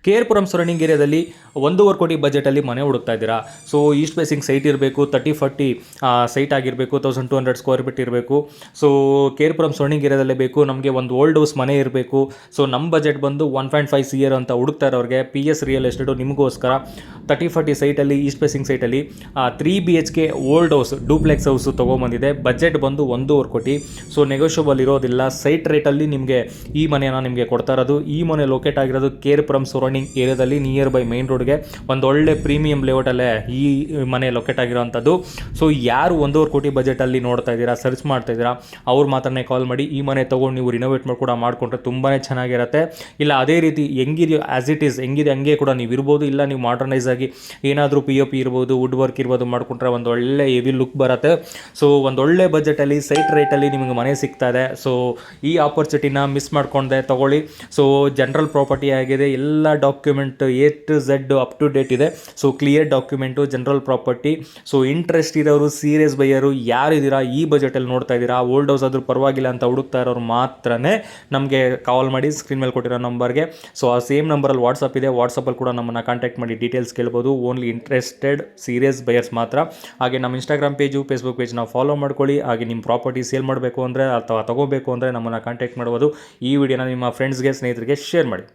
KR Puram surrounding ಏರಿಯಾದಲ್ಲಿ 1.5 ಕೋಟಿ ಬಜೆಟಲ್ಲಿ ಮನೆ ಹುಡುಕ್ತಾ ಇದ್ದೀರಾ. ಸೊ ಈಸ್ಟ್ ಫೇಸಿಂಗ್ ಸೈಟ್ ಇರಬೇಕು, 30-40 ಸೈಟ್ ಆಗಿರಬೇಕು, 1200 ಸ್ಕ್ವೇರ್ ಫೀಟ್ ಇರಬೇಕು. ಸೊ KR ಪುರಂ ಸರೌಂಡಿಂಗ್ ಏರಿಯಾದಲ್ಲೇ ಬೇಕು. ನಮಗೆ ಒಂದು ಓಲ್ಡ್ ಹೌಸ್ ಮನೆ ಇರಬೇಕು. ಸೊ ನಮ್ಮ ಬಜೆಟ್ ಬಂದು 1.5 CR ಅಂತ ಹುಡುಕ್ತಾ ಇರೋರಿಗೆ PS ರಿಯಲ್ ಎಸ್ಟೇಟು ನಿಮಗೋಸ್ಕರ 30-40 ಸೈಟಲ್ಲಿ ಈಸ್ಟ್ ಫೇಸಿಂಗ್ ಸೈಟಲ್ಲಿ 3 BHK old house duplex house ತೊಗೊಂಬಂದಿದೆ. ಬಜೆಟ್ ಬಂದು 1.5 ಕೋಟಿ. ಸೊ ನೆಗೋಷಿಯಬಲ್ ಇರೋದಿಲ್ಲ. ಸೈಟ್ ರೇಟಲ್ಲಿ ನಿಮಗೆ ಈ ಮನೆಯನ್ನು ನಿಮಗೆ ಕೊಡ್ತಾ ಇರೋದು. ಈ ಮನೆ ಲೊಕೇಟ್ ಆಗಿರೋದು KR ಪುರಂ ಸರೌಂಡಿಂಗ್ ಏರಿಯಾದಲ್ಲಿ ನಿಯರ್ ಬೈ ಮೈನ್ ರೋಡ್ಗೆ ಒಂದು ಒಳ್ಳೆ ಪ್ರೀಮಿಯಂ ಲೇಔಟಲ್ಲೇ ಈ ಮನೆ ಲೊಕೇಟ್ ಆಗಿರೋವಂಥದ್ದು. ಸೊ ಯಾರು 1.5 ಕೋಟಿ ಬಜೆಟಲ್ಲಿ ನೋಡ್ತಾ ಇದ್ದೀರಾ, ಸರ್ಚ್ ಮಾಡ್ತಾ ಇದ್ದೀರಾ, ಅವ್ರ ಮಾತ್ರನೇ ಕಾಲ್ ಮಾಡಿ. ಈ ಮನೆ ತೊಗೊಂಡು ನೀವು ರಿನೋವೇಟ್ ಮಾಡಿ ಕೂಡ ಮಾಡಿಕೊಂಡ್ರೆ ತುಂಬಾ ಚೆನ್ನಾಗಿರುತ್ತೆ. ಇಲ್ಲ ಅದೇ ರೀತಿ ಹೆಂಗಿದೆಯೋ ಆ್ಯಸ್ ಇಟ್ ಈಸ್ ಹೆಂಗಿದೆ ಹಂಗೆ ಕೂಡ ನೀವು ಇರ್ಬೋದು. ಇಲ್ಲ ನೀವು ಮಾಡರ್ನೈಸ್ ಆಗಿ ಏನಾದರೂ POP ಇರ್ಬೋದು, ವುಡ್ ವರ್ಕ್ ಇರ್ಬೋದು ಮಾಡಿಕೊಂಡ್ರೆ ಒಂದು ಒಳ್ಳೆ ಹೆವಿ ಲುಕ್ ಬರುತ್ತೆ. ಸೊ ಒಂದೊಳ್ಳೆ ಬಜೆಟಲ್ಲಿ ಸೈಟ್ ರೇಟಲ್ಲಿ ನಿಮಗೆ ಮನೆ ಸಿಗ್ತಾ ಇದೆ. ಸೊ ಈ ಆಪರ್ಚುನಿಟಿನ ಮಿಸ್ ಮಾಡ್ಕೊಂಡೆ ತೊಗೊಳ್ಳಿ. ಸೊ ಜನರಲ್ ಪ್ರಾಪರ್ಟಿ ಆಗಿದೆ, ಎಲ್ಲ document A to Z up to date ಇದೆ. So clear document, general property. So interest ಇರೋರು, ಸೀರಿಯಸ್ ಬೈಯರು ಯಾರಿದ್ದೀರಾ, ಈ ಬಜೆಟಲ್ಲಿ ನೋಡ್ತಾ ಇದ್ದೀರಾ, ಓಲ್ಡ್ ಹೌಸ್ ಆದರೂ ಪರವಾಗಿಲ್ಲ ಅಂತ ಹುಡುಕ್ತಾ ಇರೋರು ಮಾತ್ರನೇ ನಮಗೆ ಕಾಲ್ ಮಾಡಿ ಸ್ಕ್ರೀನ್ ಮೇಲೆ ಕೊಟ್ಟಿರೋ ನಂಬರ್ಗೆ. ಸೊ ಆ ಸೇಮ್ ನಂಬರಲ್ಲಿ ವಾಟ್ಸಪ್ ಇದೆ. ವಾಟ್ಸಪ್ಪಲ್ಲಿ ಕೂಡ ನಮ್ಮನ್ನು ಕಾಂಟ್ಯಾಕ್ಟ್ ಮಾಡಿ ಡೀಟೇಲ್ಸ್ ಕೇಳ್ಬೋದು. ಓನ್ಲಿ ಇಂಟ್ರೆಸ್ಟೆಡ್ ಸೀರಿಯಸ್ ಬೈಯರ್ಸ್ ಮಾತ್ರ. ಹಾಗೆ ನಮ್ಮ ಇನ್ಸ್ಟಾಗ್ರಾಮ್ ಪೇಜು, ಫೇಸ್ಬುಕ್ ಪೇಜ್ನ ಫಾಲೋ ಮಾಡ್ಕೊಳ್ಳಿ. ಹಾಗೆ ನಿಮ್ಮ ಪ್ರಾಪರ್ಟಿ ಸೇಲ್ ಮಾಡಬೇಕು ಅಂದರೆ ಅಥವಾ ತೊಗೋಬೇಕು ಅಂದರೆ ನಮ್ಮನ್ನು ಕಾಂಟ್ಯಾಕ್ಟ್ ಮಾಡ್ಬೋದು. ಈ ವಿಡಿಯೋನ ನಿಮ್ಮ ಫ್ರೆಂಡ್ಸ್ಗೆ, ಸ್ನೇಹಿತರಿಗೆ ಶೇರ್ ಮಾಡಿ.